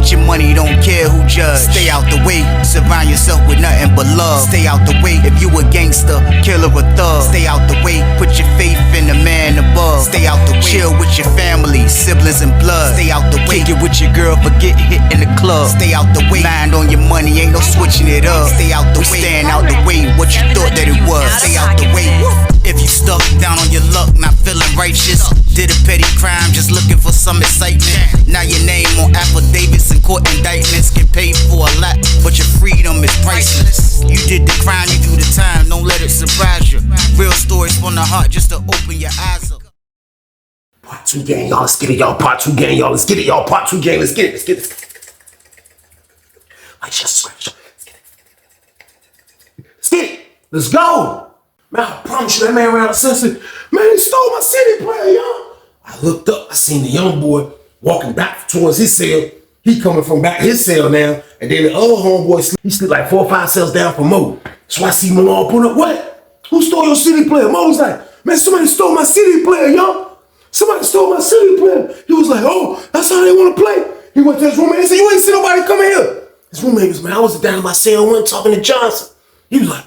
Get your money, don't care who judge. Stay out the way, surround yourself with nothing but love. Stay out the way, if you a gangster, killer or thug. Stay out the way, put your faith in the man above. Stay out the way, chill with your family, siblings and blood. Stay out the way, kick it with your girl, forget hit in the club. Stay out the way, mind on your money, ain't no switching it up. Stay out the way, stand out the way, what you thought that it was. Stay out the way. If you stuck down on your luck, not feeling righteous, did a petty crime, just looking for some excitement. Now your name on affidavits and court indictments, get paid for a lot, but your freedom is priceless. You did the crime, you do the time, don't let it surprise you. Real stories from the heart, just to open your eyes up. Part 2 gang, y'all, let's get it, y'all. Part 2 gang, y'all, let's get it, y'all. Part 2 gang, let's get it, let's get it. Like, just let's get it. Let's get it. Let's go. Man, I promise you, that man around the sunset, man, he stole my CD player, y'all. I looked up, I seen the young boy walking back towards his cell. He coming from back his cell now, and then the other homeboy, he sleep like 4 or 5 cells down from Mo. So I see Malone put up, what? Who stole your CD player? Mo was like, man, somebody stole my CD player, y'all. Somebody stole my CD player. He was like, oh, that's how they want to play. He went to his roommate and said, you ain't see nobody come here. His roommate was, man, I was down in my cell one talking to Johnson. He was like,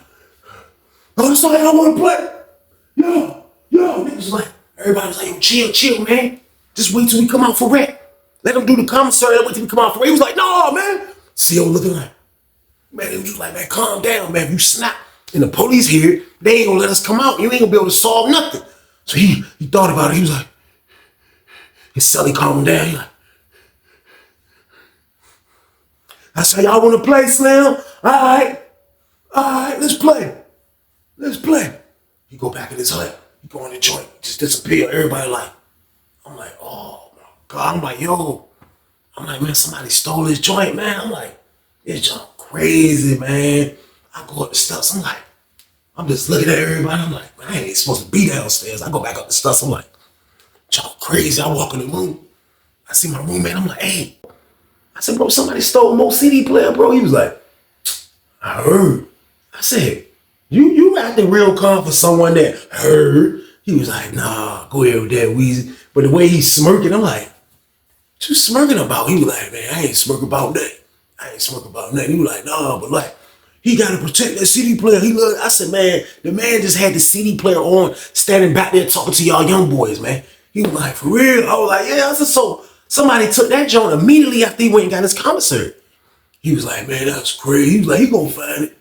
oh, that's all I want to play. Yo, niggas was like, everybody was like, yo, chill, man. Just wait till we come out for rec. Let them do the commissary, wait till we come out for rec. He was like, no, man. CO looking like, man, he was just like, man, calm down, man. If you snap and the police here, they ain't gonna let us come out. You ain't gonna be able to solve nothing. So he thought about it. He was like, his celly calmed down. He like, that's how y'all want to play, Slim? All right, let's play. Let's play. He go back in his hut. He go in the joint. Just disappear. Everybody like, I'm like, oh my God. I'm like, yo. I'm like, man, somebody stole his joint, man. I'm like, this joint crazy, man. I go up the steps. I'm like, I'm just looking at everybody. I'm like, man, I ain't supposed to be downstairs. I go back up the steps. I'm like, y'all crazy. I walk in the room. I see my roommate. I'm like, hey. I said, bro, somebody stole Mo CD player, bro. He was like, I heard. I said, you acting real calm for someone that heard. He was like, nah, go ahead with that, Weezy. But the way he's smirking, I'm like, what you smirking about? He was like, man, I ain't smirking about that. I ain't smirking about nothing. He was like, nah, but like, he got to protect that CD player. I said, man, the man just had the CD player on, standing back there talking to y'all young boys, man. He was like, for real? I was like, yeah. I said, so somebody took that joint immediately after he went and got his commissary. He was like, man, that's crazy. He was like, he gonna find it.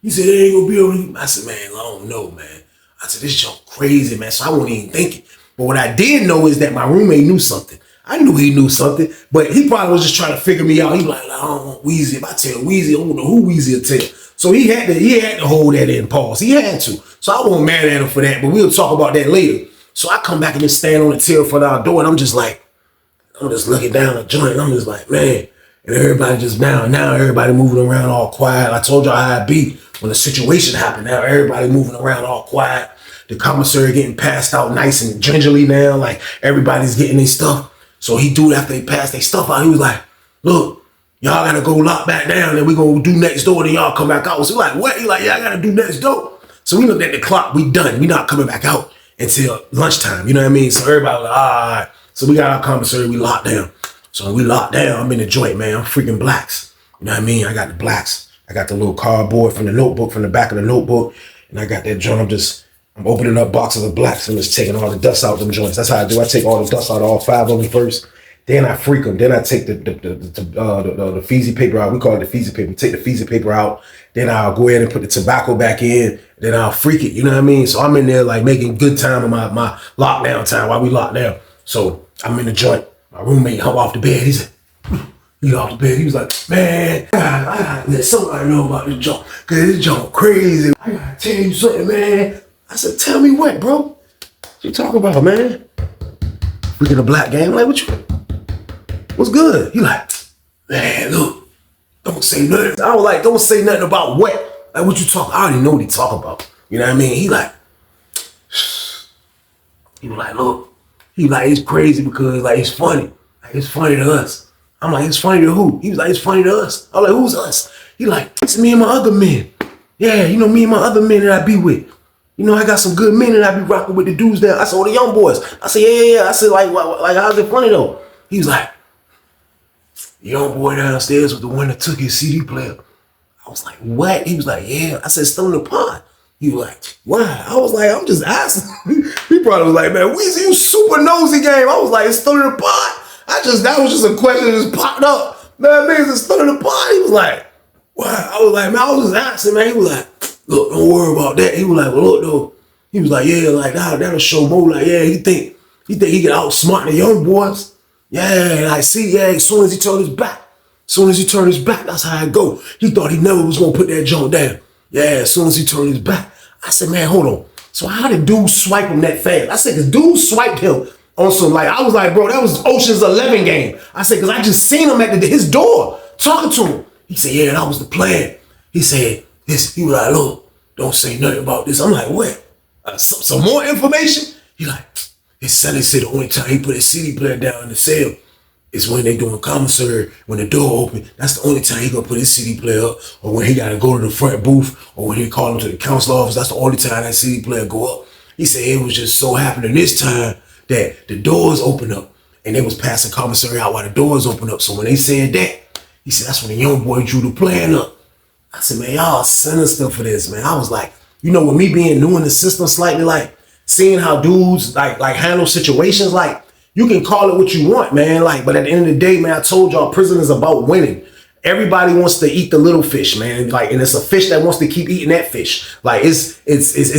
He said, they ain't gonna be able to. I said, man, I don't know, man. I said, this junk crazy, man. So I wasn't even thinking. But what I did know is that my roommate knew something. I knew he knew something, but he probably was just trying to figure me out. He was like, I don't want Weezy. If I tell Weezy, I don't know who Weezy will tell. So he had to hold that in pause. He had to. So I wasn't mad at him for that, but we'll talk about that later. So I come back and just stand on the tail for our door, and I'm just looking down the joint, and I'm just like, man. And everybody just now everybody moving around all quiet. I told y'all how it be when the situation happened. Now everybody moving around all quiet. The commissary getting passed out nice and gingerly now. Like everybody's getting their stuff. So he do it after they pass their stuff out. He was like, look, y'all gotta go lock back down and we gonna do next door, then y'all come back out. So we like, what? He like, yeah, I gotta do next door. So we looked at the clock, we done. We not coming back out until lunchtime. You know what I mean? So everybody was like, all right. So we got our commissary, we locked down. So when we locked down, I'm in the joint, man. I'm freaking blacks. You know what I mean? I got the blacks. I got the little cardboard from the notebook, from the back of the notebook. And I got that joint. I'm opening up boxes of blacks and just taking all the dust out of them joints. That's how I do. I take all the dust out of all 5 of them first. Then I freak them. Then I take the feezy paper out. We call it the feezy paper. Take the feezy paper out. Then I'll go ahead and put the tobacco back in. Then I'll freak it. You know what I mean? So I'm in there like making good time in my lockdown time while we lock down. So I'm in the joint. My roommate hung off the bed. He said, he off the bed. He was like, man, I gotta let somebody know about this junk. Cause this junk crazy. I gotta tell you something, man. I said, tell me what, bro? What you talking about, man? Freaking a black game. Like, what's good? He like, man, look, don't say nothing. I was like, don't say nothing about what? Like, what you talking? I already know what he talking about. You know what I mean? He like, he was like, look. He like, it's crazy because like it's funny. Like it's funny to us. I'm like, it's funny to who? He was like, it's funny to us. I'm like, who's us? He like, it's me and my other men. Yeah, you know, me and my other men that I be with. You know, I got some good men that I be rocking with the dudes there. I said, oh, the young boys. I said, yeah. I said, like how's it funny though? He was like, The young boy downstairs was the one that took his CD player. I was like, what? He was like, yeah. I said, still in the pot. He was like, why? I was like, I'm just asking. He probably was like, man, Weezy, you super nosy game. I was like, it's still in the pot. That was just a question that just popped up. Man, it's still in the pot. He was like, why? I was like, man, I was just asking, man. He was like, look, don't worry about that. He was like, well, look, though. He was like, yeah, like, that'll show Mo. Like, yeah, he think he can outsmart the young boys. Yeah, I see, yeah, as soon as he turned his back. That's how it go. He thought he never was gonna put that joint down. Yeah, as soon as he turned his back. I said, man, hold on. So how did dude swipe him that fast? I said, cause dude swiped him on some, like, I was like, bro, that was Ocean's 11 game. I said, cause I just seen him at his door talking to him. He said, yeah, that was the plan. He said, this, he was like, look, don't say nothing about this. I'm like, what? Some more information? He like, his son said the only time he put his CD player down in the cell is when they doing commissary, when the door open. That's the only time he gonna put his CD player up, or when he gotta go to the front booth, or when he call him to the council office. That's the only time that CD player go up. He said it was just so happening this time that the doors open up, and they was passing commissary out while the doors open up. So when they said that, he said that's when the young boy drew the plan up. I said, man, y'all sinister for this, man. I was like, you know, with me being new in the system slightly, like seeing how dudes like handle situations, like, you can call it what you want, man. Like, but at the end of the day, man, I told y'all prison is about winning. Everybody wants to eat the little fish, man. Like, and it's a fish that wants to keep eating that fish. Like, it's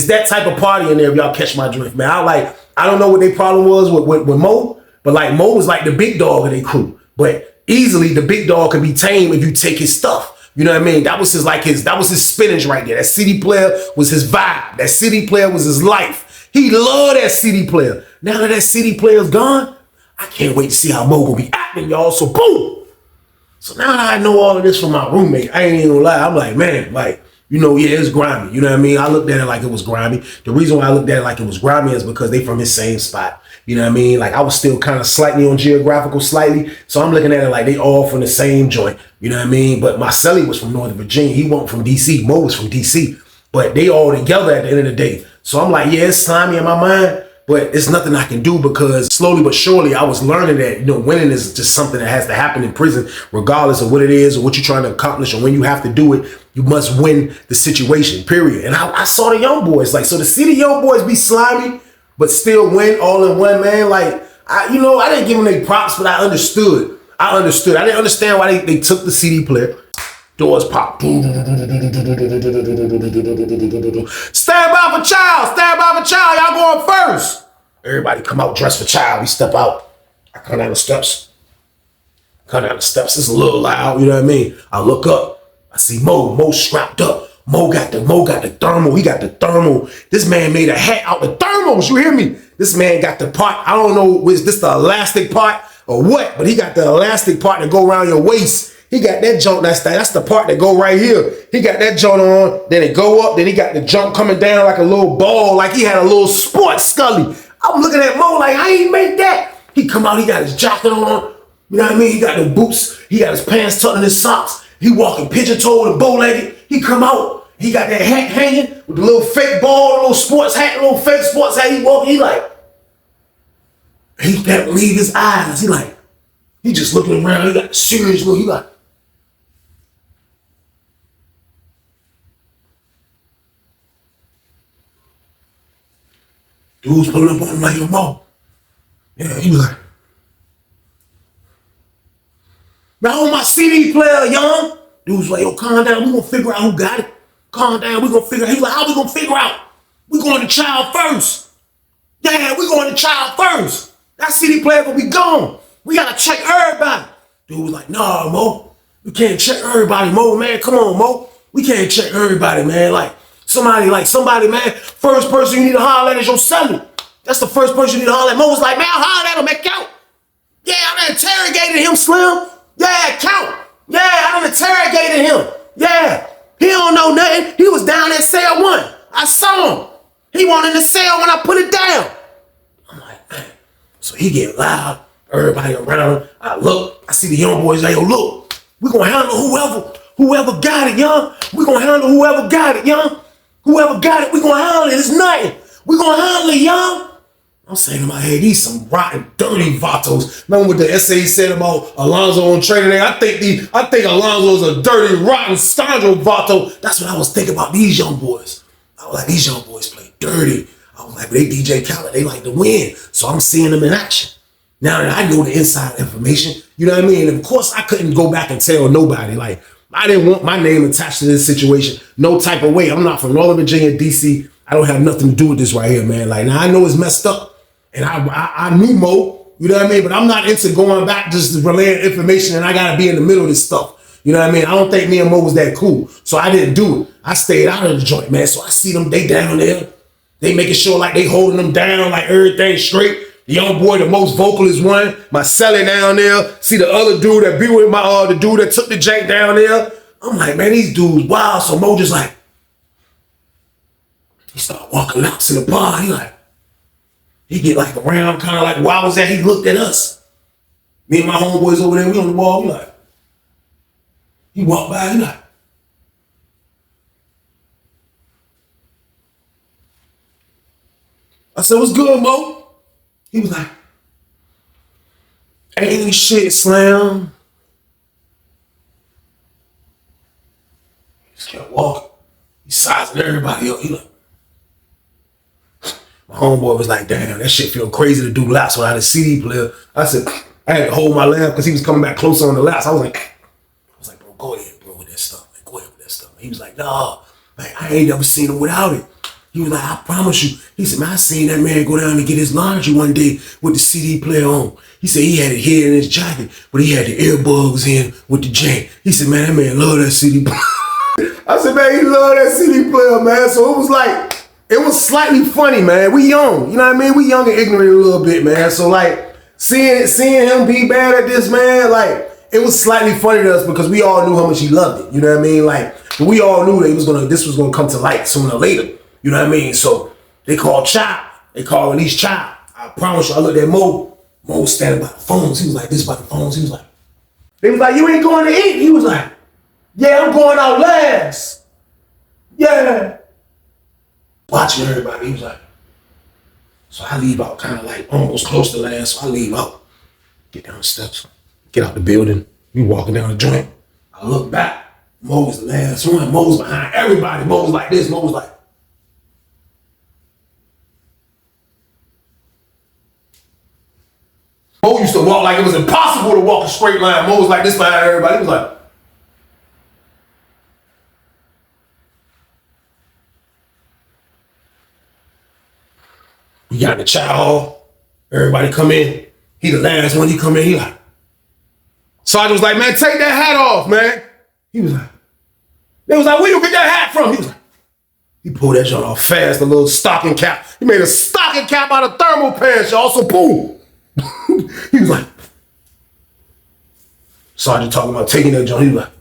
that type of party in there, if y'all catch my drift, man. I don't know what their problem was with Mo, but like Mo was like the big dog of their crew. But easily the big dog can be tamed if you take his stuff. You know what I mean? That was his spinach right there. That CD player was his vibe. That CD player was his life. He loved that CD player. Now that CD player's gone, I can't wait to see how Mo will be acting, y'all. So boom. So now that I know all of this from my roommate, I ain't even gonna lie. I'm like, man, like, you know, yeah, it's grimy. You know what I mean? I looked at it like it was grimy. The reason why I looked at it like it was grimy is because they from his same spot. You know what I mean? Like, I was still kind of slightly on geographical, slightly. So I'm looking at it like they all from the same joint. You know what I mean? But my celly was from Northern Virginia. He wasn't from DC. Mo was from DC. But they all together at the end of the day. So I'm like, yeah, it's slimy in my mind. But it's nothing I can do because slowly but surely I was learning that, you know, winning is just something that has to happen in prison, regardless of what it is or what you're trying to accomplish or when you have to do it, you must win the situation, period. And I saw the young boys, like, so to see the young boys be slimy, but still win all in one, man, like, I didn't give them any props, but I understood. I didn't understand why they took the CD player. Doors pop. Stand by for child. Y'all going first. Everybody come out dressed for child. We step out. I come down the steps. It's a little loud, you know what I mean? I look up. I see Mo strapped up. Mo got the thermal. He got the thermal. This man made a hat out the thermals. You hear me? This man got the part. I don't know, is this the elastic part or what? But he got the elastic part that go around your waist. He got that joint, that's the part that go right here. He got that joint on, then it go up, then he got the jump coming down like a little ball, like he had a little sports scully. I'm looking at Mo like, how he make that? He come out, he got his jacket on, you know what I mean? He got the boots, he got his pants tucked in his socks. He walking pigeon-toed and bow-legged. He come out, he got that hat hanging with the little fake ball, little sports hat, little fake sports hat. He walking, he like, he can't believe his eyes. He just looking around, he got a serious look, he like, dude's pulling up on him like, yo, Mo. Yeah, he was like, now on my CD player, young. Dude's like, yo, calm down. We gonna figure out who got it. Calm down. We gonna figure out. He was like, how we gonna figure out? We going to child first. Yeah, we going to child first. That CD player gonna be gone. We gotta check everybody. Dude was like, nah, Mo. We can't check everybody, Mo, man. Come on, Mo. We can't check everybody, man. Somebody, man. First person you need to holler at is your celly. That's the first person you need to holler at. Mo was like, man, I'll holler at him, man, count. Yeah, I done interrogated him, Slim. Yeah, count. Yeah, I done interrogated him. Yeah, he don't know nothing. He was down at cell 1. I saw him. He wasn't in the cell when I put it down. I'm like, man. So he get loud. Everybody around him. I look. I see the young boys like, yo, look. We gonna handle whoever got it, young. We gonna handle whoever got it, young. Whoever got it, we gonna handle it. It's nothing. We gonna handle it, young. I'm saying in my head, these some rotten, dirty vatos. Remember what the essay said about Alonzo on training day? I think Alonzo's a dirty, rotten scoundrel vato. That's what I was thinking about these young boys. I was like, these young boys play dirty. I was like, they DJ Khaled, they like to win. So I'm seeing them in action. Now that I know the inside information, you know what I mean? And of course, I couldn't go back and tell nobody. Like, I didn't want my name attached to this situation. No type of way. I'm not from Northern Virginia, DC. I don't have nothing to do with this right here, man. Like, now I know it's messed up. And I knew Mo, you know what I mean? But I'm not into going back just relaying information and I got to be in the middle of this stuff. You know what I mean? I don't think me and Mo was that cool. So I didn't do it. I stayed out of the joint, man. So I see them, they down there. They making sure like they holding them down, like everything straight. The young boy, the most vocalist one, my celly down there. See the other dude that be with my, the dude that took the jank down there. I'm like, man, these dudes wild. So Mo just like, he started walking laps in the bar. He get like around, kind of like, why was that? He looked at us. Me and my homeboys over there, we on the wall. He walked by, I said, what's good, Mo? He was like, ain't shit, Slam. He just kept walking. He sizing everybody up. He like, my homeboy was like, damn, that shit feel crazy to do laps without a CD player. I said, I had to hold my laugh because he was coming back closer on the laps. I was like, bro, go ahead, bro, with that stuff. Man. Go ahead with that stuff. He was like, nah, man, I ain't never seen him without it. He was like, I promise you. He said, man, I seen that man go down to get his laundry one day with the CD player on. He said he had it here in his jacket, but he had the earbuds in with the jank. He said, man, that man love that CD player. I said, man, he love that CD player, man. So it was like, it was slightly funny, man. We young, you know what I mean? We young and ignorant a little bit, man. So like, seeing him be bad at this, man, like, it was slightly funny to us because we all knew how much he loved it. You know what I mean? Like, we all knew that this was gonna come to light sooner or later. You know what I mean? So they called Chop. They called Elise Chop. I promise you, I looked at Mo. Mo was standing by the phones. He was like, this by the phones. He was like, they was like, you ain't going to eat? He was like, yeah, I'm going out last. Yeah. Watching everybody, he was like, so I leave out kind of like almost close to last. So I leave out, get down the steps, get out the building. We walking down the joint. I look back. Mo was the last one. Mo was behind everybody. Mo was like this. Mo was like, Mo used to walk like it was impossible to walk a straight line. Mo was like this behind everybody. He was like, we got in the chow hall. Everybody come in. He the last one. He come in. He like, Sergeant was like, man, take that hat off, man. He was like, they was like, where you get that hat from? He was like, he pulled that joint off fast, a little stocking cap. He made a stocking cap out of thermal pants, y'all. So boom. He was like, Sergeant talking about taking that joint. He was like,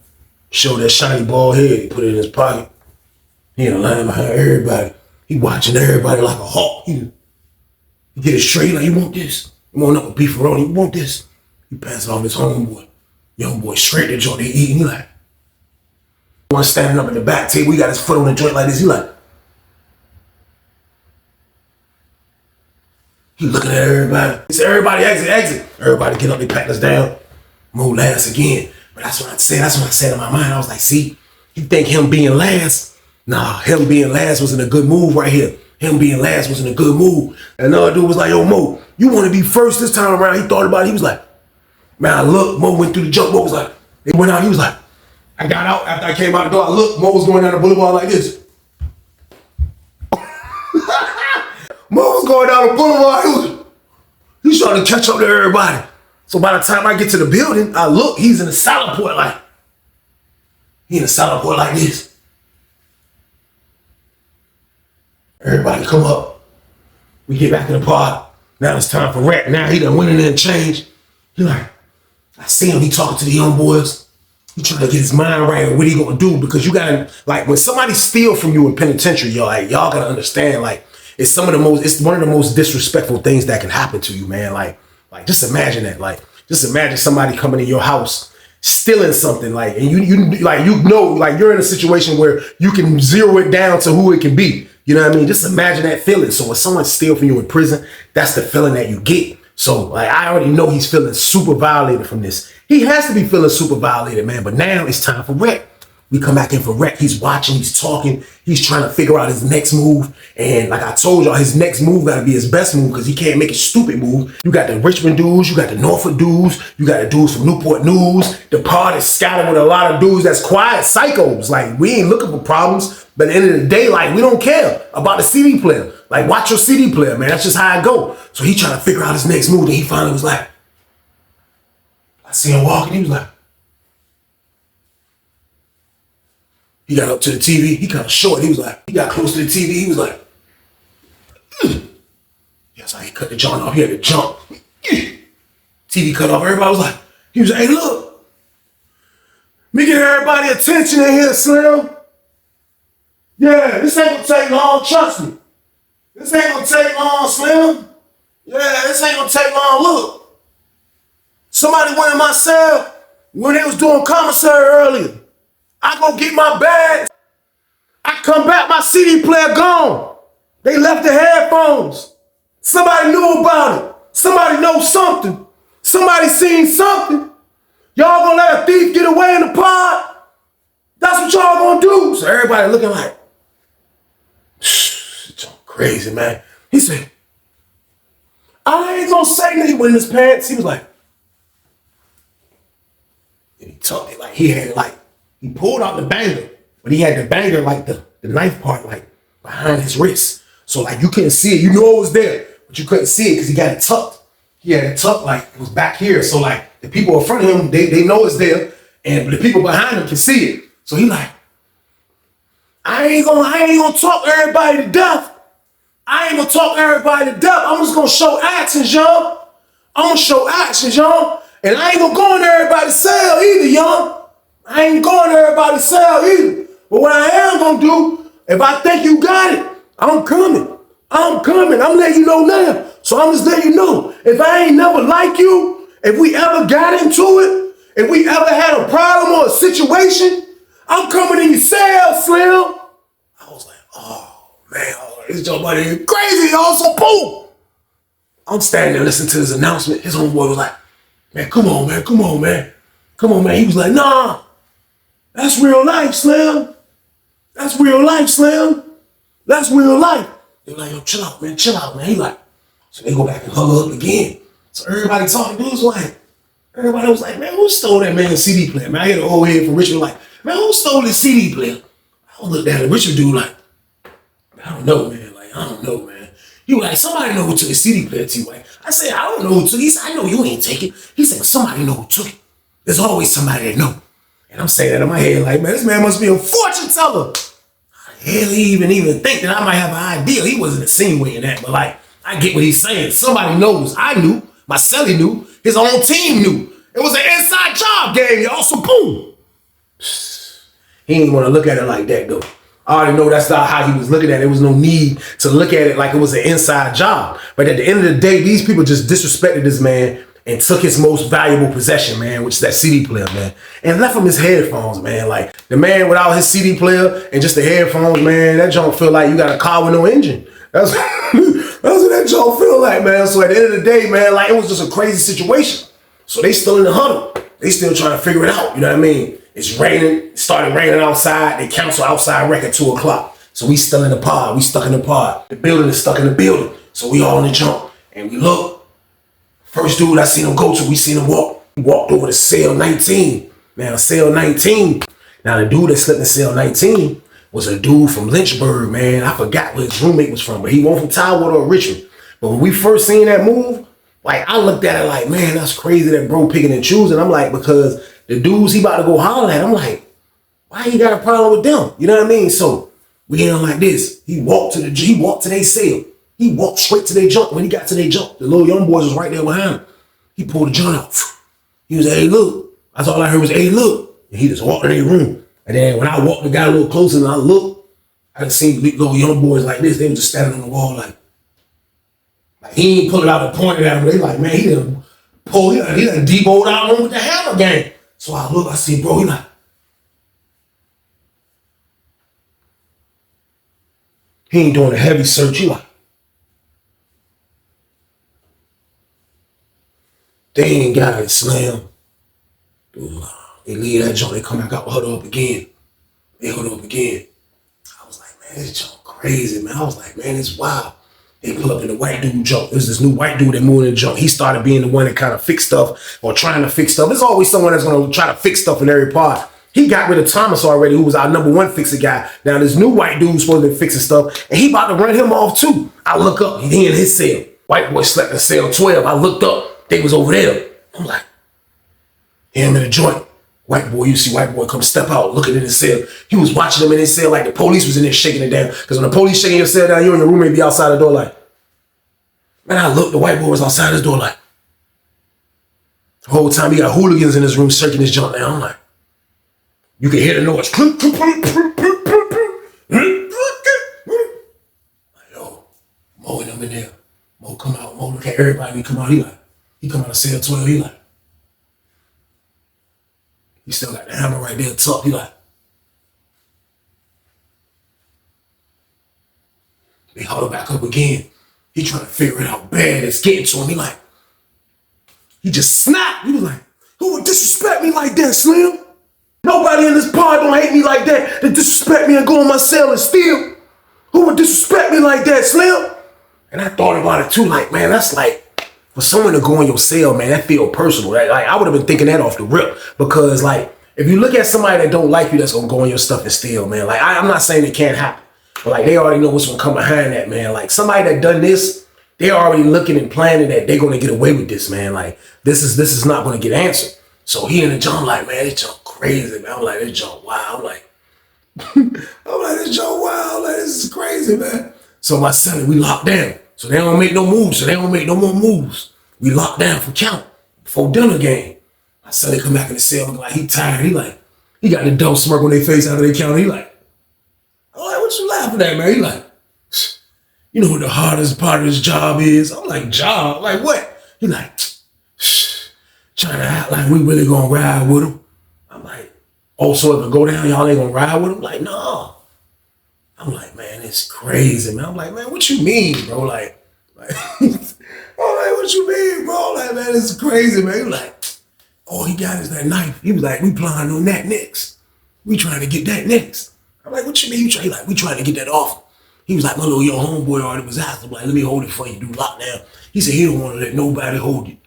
show that shiny bald head. He put it in his pocket. He in a line behind everybody. He watching everybody like a hawk. He get it straight, like, you want this? You want up with beefaroni? You want this? He pass it off his homeboy. Young boy straight to the joint. He eating. He like, one standing up at the back table. He got his foot on the joint like this. He like, he looking at everybody. He said, everybody exit, exit. Everybody get up, they pat us down. Mo last again. But that's what I said in my mind. I was like, see, you think him being last? Nah, him being last wasn't a good move right here. Him being last wasn't a good move. And another dude was like, yo, Mo, you want to be first this time around? He thought about it. He was like, man, I looked. Mo went through the jump. Mo was like, they went out. He was like, I got out. After I came out the door, I looked. Mo was going down the boulevard like this. Mo was going down the boulevard. He was trying to catch up to everybody. So by the time I get to the building, I look. He's in the salad port like, he in the salad port like this. Everybody come up. We get back in the park. Now it's time for rap. Now he done went in there and changed. He like, I see him. He talking to the young boys. He trying to get his mind right on what he gonna do, because you gotta, like, when somebody steal from you in penitentiary, y'all gotta understand, like, it's one of the most disrespectful things that can happen to you, man. Like just imagine that. Like, just imagine somebody coming in your house, stealing something, like, and you know, like, you're in a situation where you can zero it down to who it can be. You know what I mean? Just imagine that feeling. So when someone steals from you in prison, that's the feeling that you get. So like I already know he's feeling super violated from this. He has to be feeling super violated, man. But now it's time for Rec. We come back in for Rec. He's watching, he's talking, he's trying to figure out his next move. And like I told y'all, his next move gotta be his best move because he can't make a stupid move. You got the Richmond dudes, you got the Norfolk dudes, you got the dudes from Newport News. The pod is scattered with a lot of dudes that's quiet psychos. Like we ain't looking for problems, but at the end of the day, like we don't care about the CD player. Like watch your CD player, man. That's just how it go. So he trying to figure out his next move. And he finally was like, I see him walking, he was like, he got up to the TV. He kind of short. He was like, he got close to the TV. He was like, that's how he cut the joint off. He had to jump. TV cut off. Everybody was like, he was like, hey, look. Me get everybody attention in here, Slim. Yeah, this ain't gonna take long. Trust me. This ain't gonna take long, Slim. Yeah, this ain't gonna take long. Look. Somebody went in my cell when they was doing commissary earlier. I go get my bags. I come back, my CD player gone. They left the headphones. Somebody knew about it. Somebody knows something. Somebody seen something. Y'all gonna let a thief get away in the pod? That's what y'all gonna do. So everybody looking like, crazy, man. He said, I ain't gonna say nothing with his pants. He was like, and he tucked it like he had it like, he pulled out the banger, but he had the banger like the knife part like behind his wrist. So like you couldn't see it. You know it was there, but you couldn't see it because he got it tucked. He had it tucked like it was back here. So like the people in front of him, they know it's there, and the people behind him can see it. So he like, I ain't gonna talk everybody to death. I ain't gonna talk everybody to death. I'm just gonna show actions, y'all. I'm gonna show actions, y'all. And I ain't gonna go in everybody's cell either, y'all. I ain't going to everybody's cell either. But what I am going to do, if I think you got it, I'm coming. I'm coming. I'm letting you know now. So I'm just letting you know. If I ain't never like you, if we ever got into it, if we ever had a problem or a situation, I'm coming in your cell, Slim. I was like, oh, man, this your buddy is crazy, y'all. So boom. I'm standing there listening to his announcement. His homeboy was like, man, come on, man. Come on, man. Come on, man. He was like, nah. That's real life, Slim. That's real life, Slim. That's real life. They're like, yo, chill out, man. Chill out, man. He like, so they go back and hug up again. So everybody talking, dudes like, everybody was like, man, who stole that man's CD player? Man, I hear the old head from Richmond like, man, who stole this CD player? I looked at the Richmond dude like, I don't know, man. Like, I don't know, man. He was like, somebody know who took the CD player, T-Way. I said, I don't know who took it. He said, I know you ain't take it. He said, somebody know who took it. There's always somebody that know. And I'm saying that in my head like, man, this man must be a fortune teller. Hell, he even think that I might have an idea. He wasn't insinuating that, but like, I get what he's saying. Somebody knows. I knew. My celly knew. His own team knew. It was an inside job game, y'all. So boom. He ain't want to look at it like that, though. I already know that's not how he was looking at it. There was no need to look at it like it was an inside job. But at the end of the day, these people just disrespected this man and took his most valuable possession, man, which is that CD player, man, and left him his headphones, man. Like, the man without his CD player and just the headphones, man, that junk feel like you got a car with no engine. That's what that junk feel like, man. So at the end of the day, man, like, it was just a crazy situation. So they still in the huddle. They still trying to figure it out, you know what I mean? It's raining, it started raining outside. They cancel outside rec at 2 o'clock. So we still in the pod, we stuck in the pod. The building is stuck in the building. So we all in the jump, and we look. First dude I seen him go to, we seen him walk. He walked over to cell 19. Man, cell 19. Now the dude that slept in cell 19 was a dude from Lynchburg, man. I forgot where his roommate was from, but he wasn't from Tidewater or Richmond. But when we first seen that move, like, I looked at it like, man, that's crazy that bro picking and choosing. I'm like, because the dudes he about to go holler at, I'm like, why he got a problem with them? You know what I mean? So we in like this. He walked to their cell. He walked straight to their jump. When he got to their jump, the little young boys was right there behind him. He pulled the joint out. He was like, hey, look. That's all I heard was, hey, look. And he just walked in their room. And then when I walked, got a little closer and I looked, I done seen little young boys like this. They were just standing on the wall like he ain't pull it out and pointed at him. They like, man, he done deboed out on him with the hammer game. So I look, I see, bro, He ain't doing a heavy search. He like, they ain't got it, Slim. Dude, they leave that joint, they come back out, huddle up again. They huddle up again. I was like, man, this joint crazy, man. I was like, man, it's wild. They pull up in the white dude jump. There's this new white dude that moved in the jump. He started being the one that kind of fixed stuff or trying to fix stuff. There's always someone that's going to try to fix stuff in every part. He got rid of Thomas already, who was our number one fixer guy. Now this new white dude's supposed to be fixing stuff, and he about to run him off too. I look up, he in his cell. White boy slept in cell 12. I looked up, they was over there. I'm like, him in the joint. White boy, you see white boy come step out, looking in his cell. He was watching them in his cell like the police was in there shaking it down. Because when the police shaking your cell down, you and your roommate be outside the door like, man, I looked, the white boy was outside his door like, the whole time he got hooligans in his room shaking his junk down. I'm like, you can hear the noise. Like, yo, Mo and them in there. Mo come out, Mo look at everybody, he come out, he come out of cell 12, he like, he still got the hammer right there tucked. He like, they huddle back up again. He trying to figure it out bad. It's getting to him. He like, he just snapped. He was like, who would disrespect me like that, Slim? Nobody in this pod don't hate me like that. They disrespect me and go in my cell and steal. Who would disrespect me like that, Slim? And I thought about it too. Like, man, that's like, for someone to go in your cell, man, that feel personal. Right? Like, I would have been thinking that off the rip. Because, like, if you look at somebody that don't like you, that's going to go in your stuff and steal, man. Like, I'm not saying it can't happen. But, like, they already know what's going to come behind that, man. Like, somebody that done this, they're already looking and planning that they're going to get away with this, man. Like, this is not going to get answered. So he in the jump like, man, this jump crazy, man. I'm like, this jump wild. I'm like, this jump wild. Like, this is crazy, man. So my son, we locked down. So they don't make no moves. So they don't make no more moves. We locked down for count before dinner game. My son come back in the cell looking like he tired. He got the dumb smirk on their face after they count. He like, I'm like, what you laughing at, man? He like, you know what the hardest part of this job is? I'm like, job? Like what? He like, trying to act like we really gonna ride with him. I'm like, oh, so if it go down, y'all ain't gonna ride with him? Like, no. I'm like, man, it's crazy, man. I'm like, man, what you mean, bro? Like I'm like, what you mean, bro? Like, man, it's crazy, man. He was like, all he got is that knife. He was like, we planning on that next. We trying to get that next. I'm like, what you mean? He like, we trying to get that off. He was like, my little young homeboy already was out. I'm like, let me hold it for you, do lockdown. He said he don't want to let nobody hold it.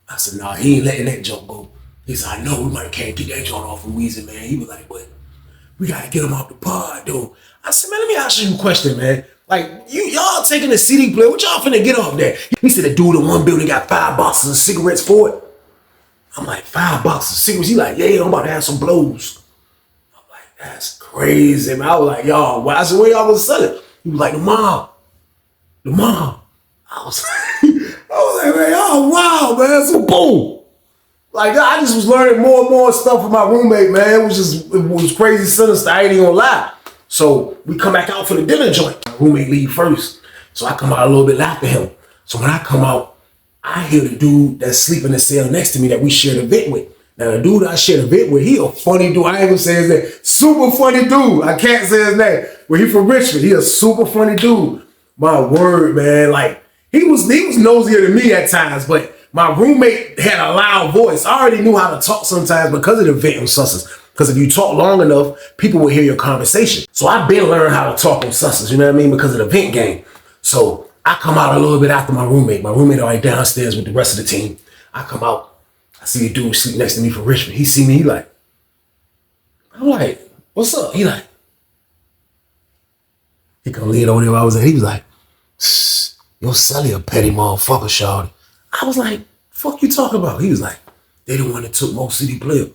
I said, nah, he ain't letting that junk go. He said, I know we might can't get that junk off from Weezy, man. He was like, but we gotta get him off the pod, though. I said, man, let me ask you a question, man. Like, y'all taking the CD player, what y'all finna get off that? He said the dude in one building got 5 boxes of cigarettes for it. I'm like, 5 boxes of cigarettes? He like, yeah, I'm about to have some blows. I'm like, that's crazy, man. I was like, y'all, I said, where y'all gonna sell it? He was like, the mom. The mom. I was like, man, y'all wow, man. So boom. Like, I just was learning more and more stuff from my roommate, man. It was crazy sinister. I ain't even gonna lie. So we come back out for the dinner joint. My roommate leave first. So I come out a little bit after him. So when I come out, I hear the dude that's sleeping in the cell next to me that we shared a vent with. Now the dude I shared a vent with, he a funny dude. I ain't gonna say his name. Super funny dude. I can't say his name. Well, he from Richmond. He a super funny dude. My word, man. Like, he was nosier than me at times, but my roommate had a loud voice. I already knew how to talk sometimes because of the vent on Sussens. Because if you talk long enough, people will hear your conversation. So I've been learning how to talk on Sussens, you know what I mean? Because of the vent game. So I come out a little bit after my roommate. My roommate already downstairs with the rest of the team. I come out. I see a dude sleep next to me from Richmond. He see me, he like, I'm like, what's up? He like, he come lean over there where I was at. He was like, yo, Sully a petty motherfucker, shawty. I was like, fuck you talking about? He was like, they the one that took most CD player.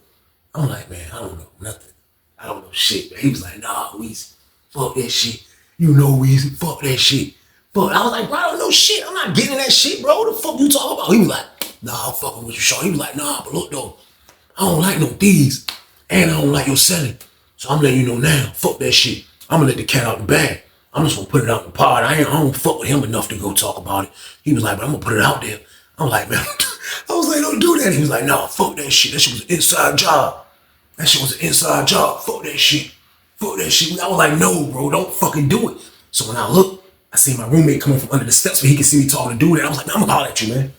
I'm like, man, I don't know nothing. I don't know shit. But he was like, nah, Weezy, fuck that shit. You know Weezy, fuck that shit. But I was like, bro, I don't know shit. I'm not getting that shit, bro. What the fuck you talking about? He was like, nah, I'm fucking with you, Sean. He was like, nah, but look though, I don't like no thieves, and I don't like your selling. So I'm letting you know now, fuck that shit. I'm gonna let the cat out the bag. I'm just gonna put it out in the pod. I don't fuck with him enough to go talk about it. He was like, but I'm gonna put it out there. I'm like, man, I was like, don't do that. He was like, nah, fuck that shit. That shit was an inside job. That shit was an inside job. Fuck that shit. Fuck that shit. I was like, no, bro, don't fucking do it. So when I look, I see my roommate coming from under the steps so he can see me talking to dude. And I was like, man, I'm gonna holler at you, man.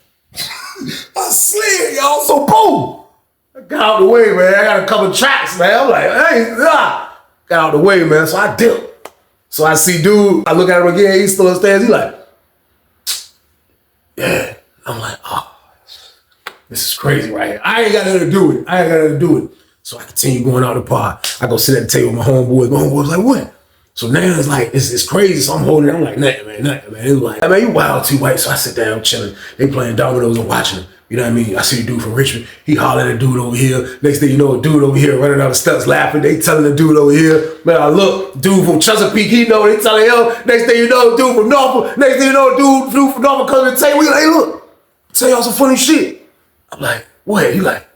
I slid, y'all. So boom. I got out the way, man. I got a couple tracks, man. I'm like, hey, got out the way, man. So I dipped. So I see dude. I look at him again. He's still upstairs. He like, yeah. I'm like, oh, this is crazy right here. I ain't got nothing to do with it. So I continue going out the pod. I go sit at the table with my homeboys. My homeboys like, what? So now it's like, it's crazy. So I'm holding it. I'm like, nothing, man. It was like, man, you wild too white. So I sit down, chilling. They playing dominoes and watching them. You know what I mean? I see a dude from Richmond. He hollering at a dude over here. Next thing you know, a dude over here running down the steps laughing. They telling the dude over here. Man, I look, dude from Chesapeake, he know. They telling him. Next thing you know, dude from Norfolk. Next thing you know, dude from Norfolk coming to tell you, hey, look, tell y'all some funny shit. I'm like, what? He like,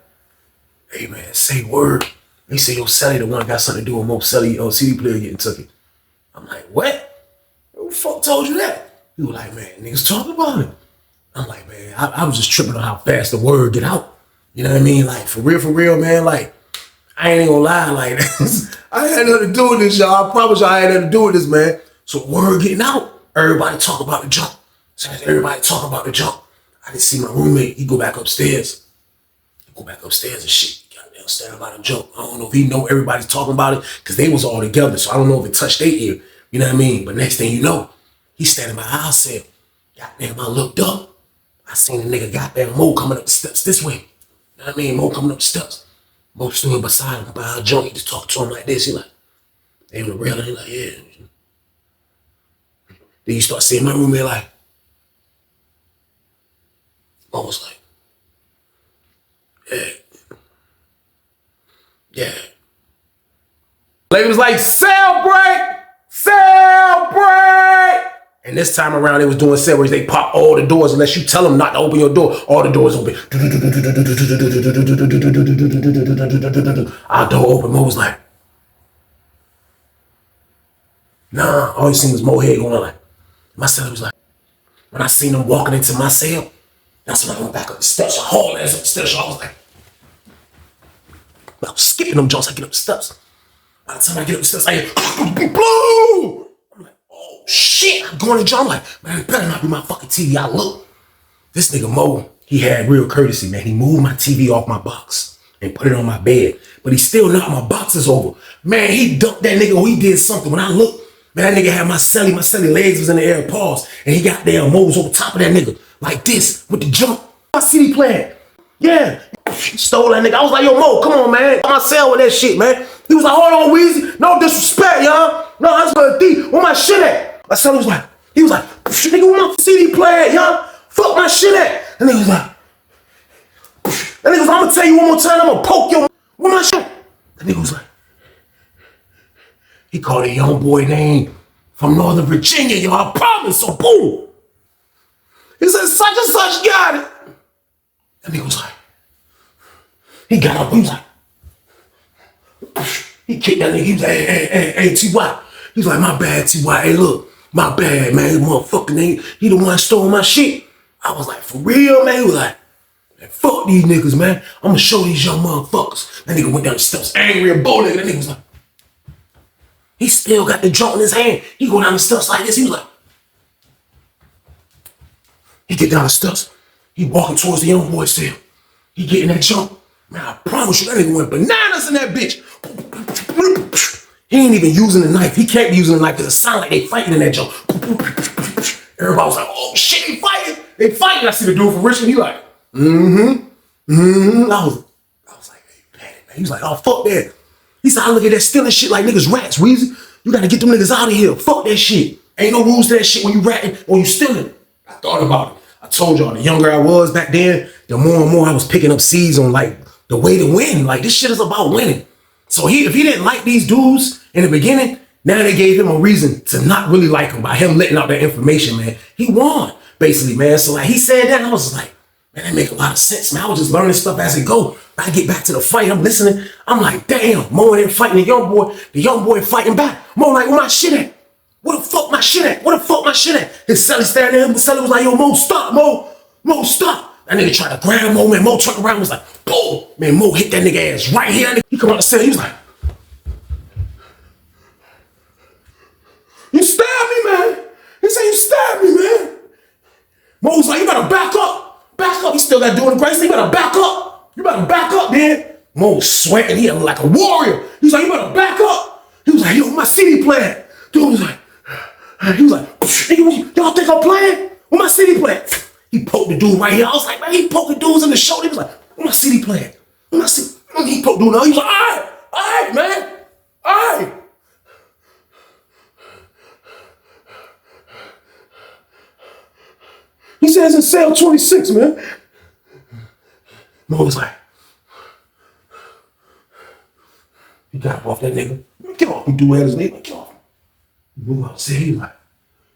hey, man, say word. They say, yo, Sally, the one got something to do with Mo Sally, CD player getting took it. I'm like, what? Who the fuck told you that? He was like, man, niggas talking about it. I'm like, man, I was just tripping on how fast the word get out. You know what I mean? Like, for real, man, like, I ain't gonna lie, like, I had nothing to do with this, y'all. I promise y'all I had nothing to do with this, man. So word getting out, everybody talk about the jump. So as everybody talk about the jump, I didn't see my roommate. He go back upstairs. And shit. Goddamn, stand about the jump. I don't know if he know everybody's talking about it, because they was all together. So I don't know if it touched their ear. You know what I mean? But next thing you know, he's standing by the house cell. Goddamn, I looked up. I seen a nigga goddamn Mo coming up the steps this way. You know what I mean? Mo coming up the steps. Mo stood beside him by a jump. He just talked to him like this. He like, they on the rail. He like, yeah. Then you start seeing my roommate like, Mo was like, yeah. Lady was like, celebrate! And this time around, they was doing celebrations. They pop all the doors unless you tell them not to open your door. All the doors open. Our door open. Mo was like, nah. All you seen was Mo head going on like. My cell was like, when I seen them walking into my cell, that's when I went back up the steps. I hauled ass up the steps. I was like, I was skipping them jumps. I get up the steps. By the time I get up the steps, I hear, blue! I'm like, oh shit. I'm going to jump. I'm like, man, it better not be my fucking TV. I look. This nigga Mo, he had real courtesy, man. He moved my TV off my box and put it on my bed. But he still knocked my boxes over. Man, he dumped that nigga or he did something. When I looked, man, that nigga had my celly legs was in the air, paused. And he got damn Mo was over top of that nigga. Like this, with the jump. My CD player. Yeah. Stole that nigga. I was like, yo, Mo, come on, man. My cell with that shit, man. He was like, hold on, Weezy. No disrespect, y'all. No, that's for a thief. Where my shit at? My son was like, nigga, where my CD player at, y'all? Fuck my shit at. And nigga was like, I'm gonna tell you one more time, I'm gonna poke your, where my shit? The nigga was like, he called a young boy name from Northern Virginia, y'all, I promise. So boom. He said, such and such got it. And he was like, he got up, he was like, he kicked that nigga, he was like, hey, T.Y. He was like, my bad, T.Y. Hey, look, my bad, man, motherfucking nigga, he the one stole my shit. I was like, for real, man? He was like, man, fuck these niggas, man. I'm gonna show these young motherfuckers. That nigga went down the steps, angry and bold nigga. That nigga was like, he still got the joint in his hand. He go down the steps like this. He was like, he get down the steps. He walking towards the young boy cell. He getting that jump. Man, I promise you, that nigga went bananas in that bitch. He ain't even using the knife. He can't be using the knife because it sound like they fighting in that jump. Everybody was like, oh shit, they fighting. I see the dude from Richmond. He like, I was like, hey, man. He was like, oh, fuck that. He said, I look at that stealing shit like niggas rats, Weezy. You gotta get them niggas out of here. Fuck that shit. Ain't no rules to that shit when you ratting or you stealing. I thought about it. I told y'all, the younger I was back then, the more and more I was picking up seeds on like the way to win. Like this shit is about winning. So if he didn't like these dudes in the beginning, now they gave him a reason to not really like him by him letting out that information, man. He won, basically, man. So like he said that, and I was like, man, that make a lot of sense, man. I was just learning stuff as it go. I get back to the fight, I'm listening. I'm like, damn, Mo ain't fighting the young boy fighting back. Mo like, where my shit at? Where the fuck my shit at? Where the fuck my shit at? His celly staring at him. The celly was like, yo, Mo, stop, Mo. Mo, stop. That nigga tried to grab Mo, man. Mo turned around and was like, boom. Man, Mo hit that nigga ass right here. He come out the cell, he was like, you stabbed me, man. stabbed me, man. Mo was like, you better back up. Back up. He still got doing the grace. You better back up. You better back up, man. Mo was sweating. He looked like a warrior. He was like, you better back up. He was like, yo, my CD player. Dude was like, he was like, y'all think I'm playing? Where my CD player? He poked the dude right here. I was like, man, he poking dudes in the shoulder. He was like, where my CD player? Where my CD? He poked dude. He was like, all right, man. All right. He says in cell 26, man. Mo was like, he got up off that nigga. Get off him, do his nigga. Get off him. He moved out. See, he like,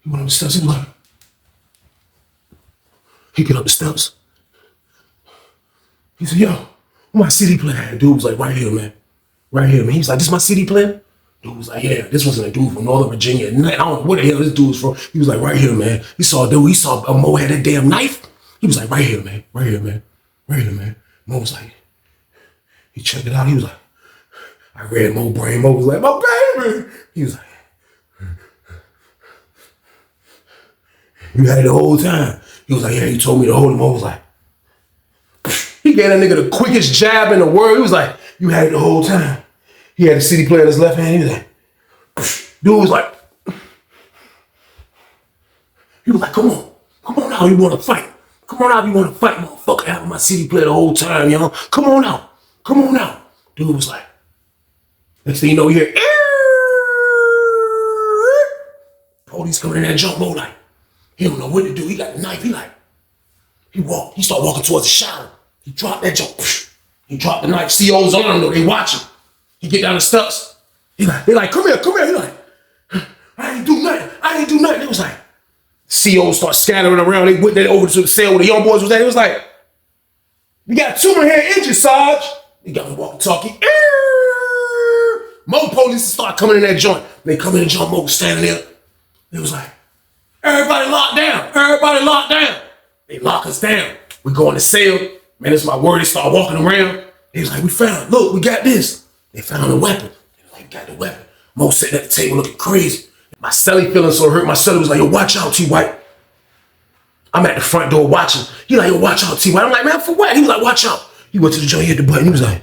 he went up the steps. He was like, he get up the steps. He said, yo, where my CD player? Dude was like, right here, man. Right here, man. He was like, this my CD player? Dude was like, yeah, this wasn't a dude from Northern Virginia. I don't know where the hell this dude was from. He was like, right here, man. He saw a dude. He saw a Mo had that damn knife. He was like, right here, man. Right here, man. Right here, man. Mo was like, he checked it out. He was like, I read Mo brain. Mo was like, my baby. He was like, you had it the whole time. He was like, yeah, he told me to hold him. Mo was like, he gave that nigga the quickest jab in the world. He was like, you had it the whole time. He had a CD player in his left hand. He was like, dude was like, he was like, come on out, you want to fight. Come on out, you want to fight, motherfucker. Having my CD player the whole time, you know. Come on out. Dude was like, next thing you know, you hear, police coming in that jump mode like, he don't know what to do. He got the knife. He started walking towards the shower. He dropped that jump. He dropped the knife. CO's on him though. They watching. He get down the steps. They like, come here. He like, I ain't do nothing. It was like, COs start scattering around. They went over to the cell where the young boys was at. It was like, we got 2 in here injured, Sarge. He got me walkie-talkie. More police start coming in that joint. They come in the joint, Mo was standing there. It was like, everybody locked down. They lock us down. We go in the cell. Man, that's my word. They start walking around. They was like, we got this. They found a weapon. They was like, got the weapon. Mo sitting at the table looking crazy. My celly feeling so hurt. My celly was like, yo, watch out, T-White. I'm at the front door watching. He like, yo, watch out, T-White. I'm like, man, for what? He was like, watch out. He went to the joint, he hit the button. He was like,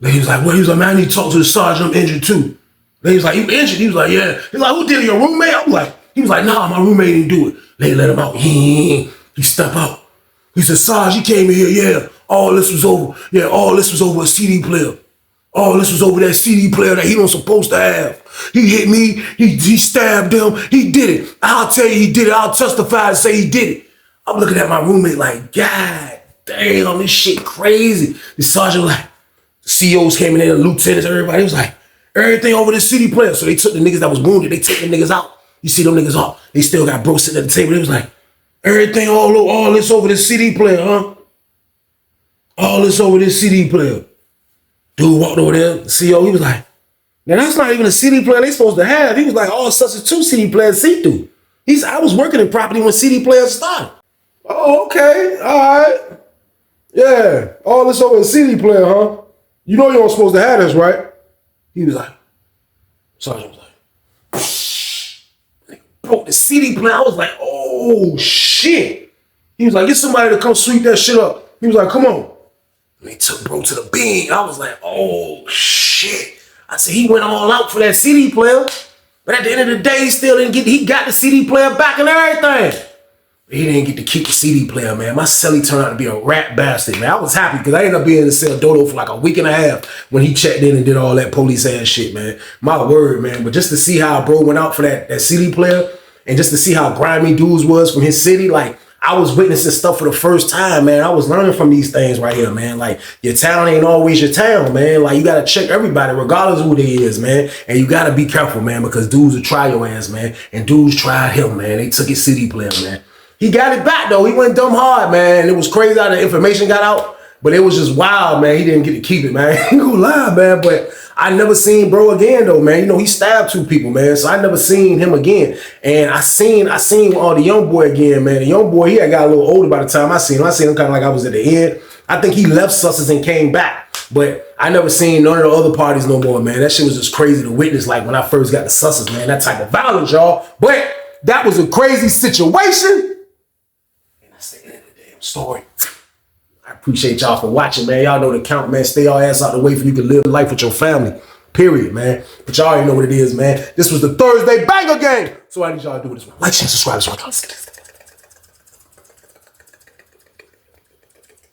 what? He was like, man, I need to talk to the sergeant. I'm injured too. He was like, you injured? He was like, yeah. He was like, who did it, your roommate? I'm like, he was like, nah, my roommate didn't do it. They let him out. He stepped out. He said, Sarge, he came in here, yeah. All this was over. Yeah, all this was over a CD player. All this was over that CD player that he don't supposed to have. He hit me. He stabbed him. He did it. I'll tell you he did it. I'll testify and say he did it. I'm looking at my roommate like, God damn, this shit crazy. The sergeant was like, the COs came in there, the lieutenants, everybody. It was like, everything over this CD player. So they took the niggas that was wounded. They took the niggas out. You see them niggas off. They still got bro sitting at the table. It was like, everything all this over this CD player, huh? All this over this CD player. Dude walked over there, the CO, he was like, now that's not even a CD player they supposed to have. He was like, all such as 2 CD players see through. He said, I was working in property when CD players started. Oh, okay, all right. Yeah, all this over a CD player, huh? You know you weren't supposed to have this, right? He was like, Sergeant was like, broke the CD player. I was like, oh, shit. He was like, get somebody to come sweep that shit up. He was like, come on. And they took bro to the bean. I was like, oh, shit. I said, he went all out for that CD player. But at the end of the day, he still didn't he got the CD player back and everything. But he didn't get to keep the CD player, man. My celly turned out to be a rat bastard, man. I was happy because I ended up being in the cell Dodo for like a week and a half when he checked in and did all that police ass shit, man. My word, man. But just to see how bro went out for that CD player and just to see how grimy dudes was from his city, like, I was witnessing stuff for the first time, man. I was learning from these things right here, man. Like, your town ain't always your town, man. Like, you got to check everybody, regardless of who they is, man. And you got to be careful, man, because dudes will try your ass, man. And dudes tried him, man. They took his CD player, man. He got it back, though. He went dumb hard, man. It was crazy how the information got out, but it was just wild, man. He didn't get to keep it, man. I ain't gonna lie, man, but I never seen bro again, though, man. You know, he stabbed 2 people, man, so I never seen him again. And I seen the young boy again, man. The young boy, he had got a little older by the time I seen him. I seen him kind of like I was at the end. I think he left Sussex and came back. But I never seen none of the other parties no more, man. That shit was just crazy to witness, like when I first got the Susses, man. That type of violence, y'all. But that was a crazy situation. And that's the end of the damn story. I appreciate y'all for watching, man. Y'all know the count, man. Stay y'all ass out the way for you can live life with your family. Period, man. But y'all already know what it is, man. This was the Thursday Banger Game. So I need y'all to do this one. Like, share, subscribe.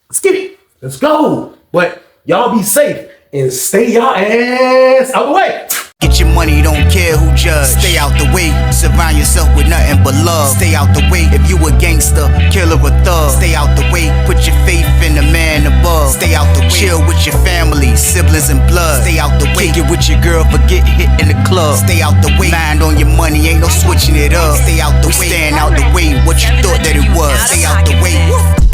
Let's get it. Let's go. But y'all be safe and stay y'all ass out the way. Get your money, don't care who judge. Stay out the way, surround yourself with nothing but love. Stay out the way if you a gangster, killer or thug. Stay out the way, put your faith in the man above. Stay out the way, chill with your family, siblings and blood. Stay out the way, kick it with your girl, forget hit in the club. Stay out the way, mind on your money, ain't no switching it up. Stay out the way, stand out the way, what you thought that it was. Stay out the way.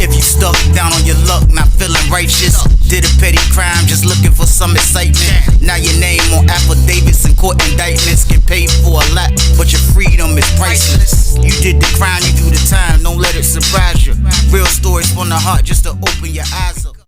If you stuck down on your luck, not feeling righteous, did a petty crime, just looking for some excitement. Now your name on affidavits and court indictments, get paid for a lot, but your freedom is priceless. You did the crime, you do the time, don't let it surprise you. Real stories from the heart, just to open your eyes up.